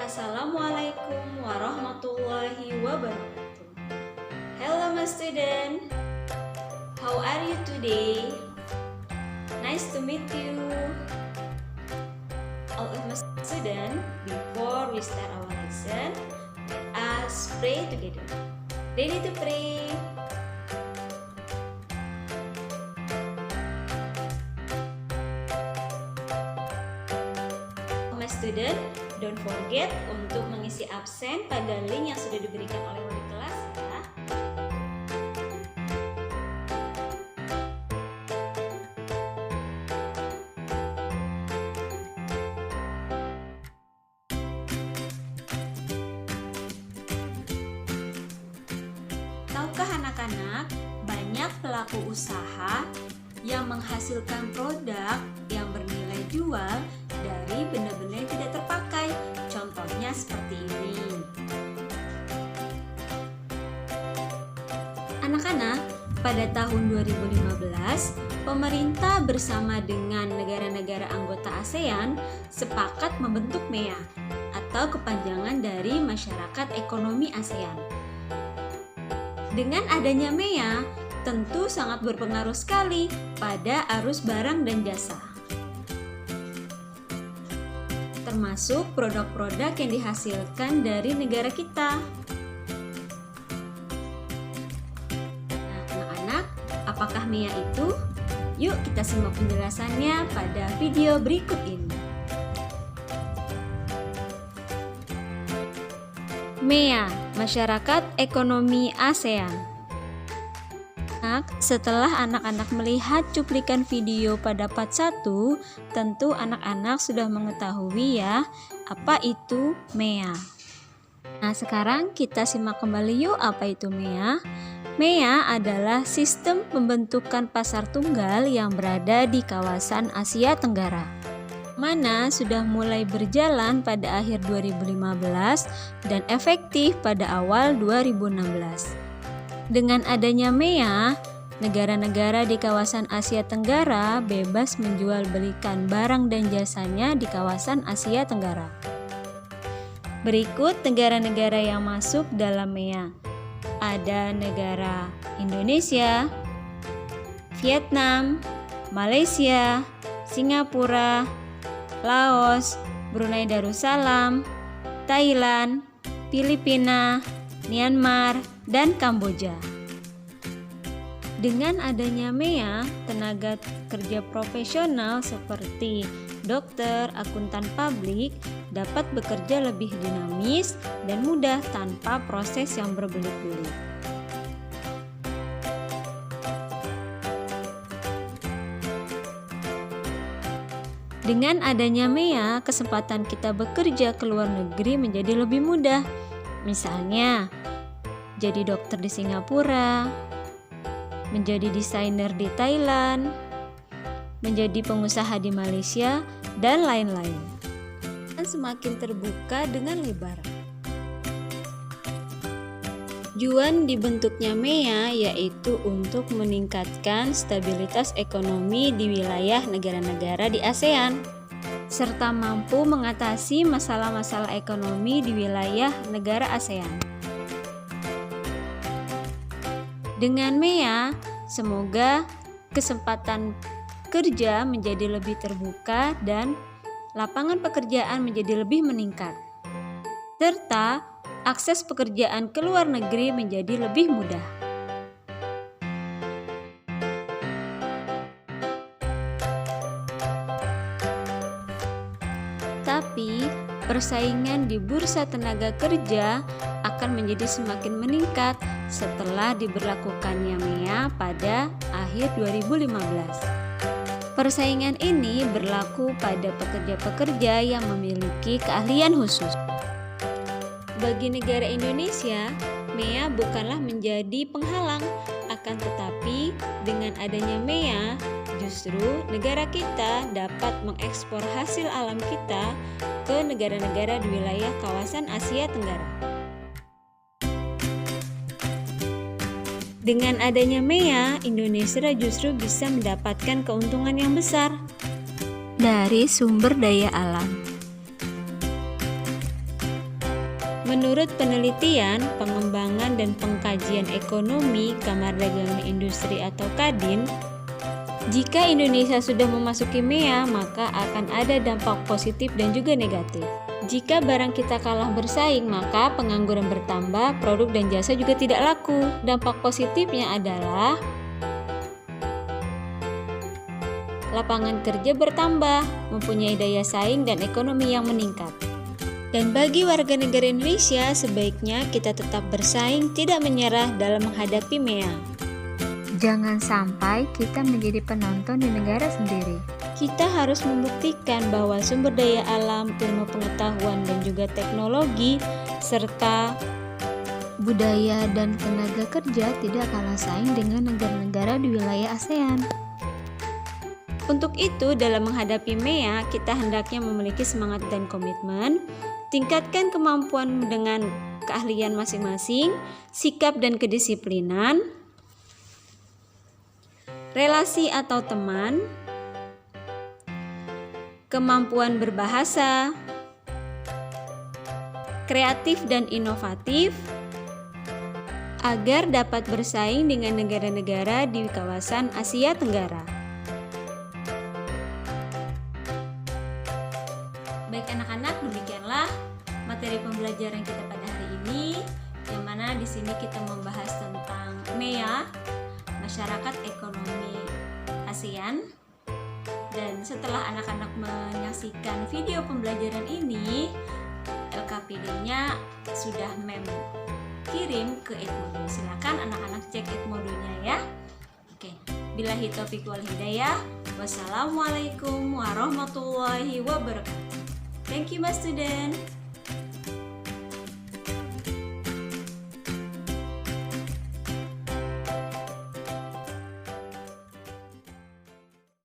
Assalamualaikum warahmatullahi wabarakatuh. Hello my student, how are you today? Nice to meet you. All of my student, before we start our lesson, let us pray together. Ready to pray? My student, don't forget untuk mengisi absen pada link yang sudah diberikan oleh wali kelas ya. Tahukah anak-anak, banyak pelaku usaha yang menghasilkan produk yang bernilai jual dari benda-benda yang tidak terpakai. Contohnya seperti ini. Anak-anak, pada tahun 2015, pemerintah bersama dengan negara-negara anggota ASEAN sepakat membentuk MEA atau kepanjangan dari Masyarakat Ekonomi ASEAN. Dengan adanya MEA, tentu sangat berpengaruh sekali pada arus barang dan jasa, termasuk produk-produk yang dihasilkan dari negara kita. Nah, anak-anak, apakah MEA itu? Yuk kita simak penjelasannya pada video berikut ini. MEA, Masyarakat Ekonomi ASEAN. Setelah anak-anak melihat cuplikan video pada part 1, tentu anak-anak sudah mengetahui ya, apa itu MEA. Nah, sekarang kita simak kembali yuk apa itu MEA. MEA adalah sistem pembentukan pasar tunggal yang berada di kawasan Asia Tenggara, mana sudah mulai berjalan pada akhir 2015 dan efektif pada awal 2016. Dengan adanya MEA, negara-negara di kawasan Asia Tenggara bebas menjual belikan barang dan jasanya di kawasan Asia Tenggara. Berikut negara-negara yang masuk dalam MEA. Ada negara Indonesia, Vietnam, Malaysia, Singapura, Laos, Brunei Darussalam, Thailand, Filipina, Myanmar, dan Kamboja. Dengan adanya MEA, tenaga kerja profesional seperti dokter, akuntan publik dapat bekerja lebih dinamis dan mudah tanpa proses yang berbelit-belit. Dengan adanya MEA, kesempatan kita bekerja ke luar negeri menjadi lebih mudah. Misalnya, jadi dokter di Singapura, menjadi desainer di Thailand, menjadi pengusaha di Malaysia, dan lain-lain. Dan semakin terbuka dengan lebar. Tujuan dibentuknya MEA yaitu untuk meningkatkan stabilitas ekonomi di wilayah negara-negara di ASEAN, serta mampu mengatasi masalah-masalah ekonomi di wilayah negara ASEAN. Dengan MEA, semoga kesempatan kerja menjadi lebih terbuka dan lapangan pekerjaan menjadi lebih meningkat, serta akses pekerjaan ke luar negeri menjadi lebih mudah. Tapi, persaingan di bursa tenaga kerja akan menjadi semakin meningkat setelah diberlakukannya MEA pada akhir 2015. Persaingan ini berlaku pada pekerja-pekerja yang memiliki keahlian khusus. Bagi negara Indonesia, MEA bukanlah menjadi penghalang, akan tetapi dengan adanya MEA, justru negara kita dapat mengekspor hasil alam kita ke negara-negara di wilayah kawasan Asia Tenggara. Dengan adanya MEA, Indonesia justru bisa mendapatkan keuntungan yang besar dari sumber daya alam. Menurut penelitian, pengembangan dan pengkajian ekonomi Kamar Dagang Industri atau Kadin, jika Indonesia sudah memasuki MEA, maka akan ada dampak positif dan juga negatif. Jika barang kita kalah bersaing, maka pengangguran bertambah, produk dan jasa juga tidak laku. Dampak positifnya adalah lapangan kerja bertambah, mempunyai daya saing dan ekonomi yang meningkat. Dan bagi warga negara Indonesia, sebaiknya kita tetap bersaing, tidak menyerah dalam menghadapi MEA. Jangan sampai kita menjadi penonton di negara sendiri. Kita harus membuktikan bahwa sumber daya alam, ilmu pengetahuan, dan juga teknologi, serta budaya dan tenaga kerja tidak kalah saing dengan negara-negara di wilayah ASEAN. Untuk itu, dalam menghadapi MEA, kita hendaknya memiliki semangat dan komitmen, tingkatkan kemampuan dengan keahlian masing-masing, sikap dan kedisiplinan, relasi atau teman, kemampuan berbahasa, kreatif dan inovatif, agar dapat bersaing dengan negara-negara di kawasan Asia Tenggara. Baik anak-anak, demikianlah materi pembelajaran kita pada hari ini, yang mana di sini kita membahas tentang MEA, Masyarakat Ekonomi ASEAN. Dan setelah anak-anak menyaksikan video pembelajaran ini, LKPD-nya sudah kirim ke Edmodo. Silakan anak-anak cek Edmodo-nya ya. Oke, billahi taufiq wal hidayah. Wassalamualaikum warahmatullahi wabarakatuh. Thank you, my student.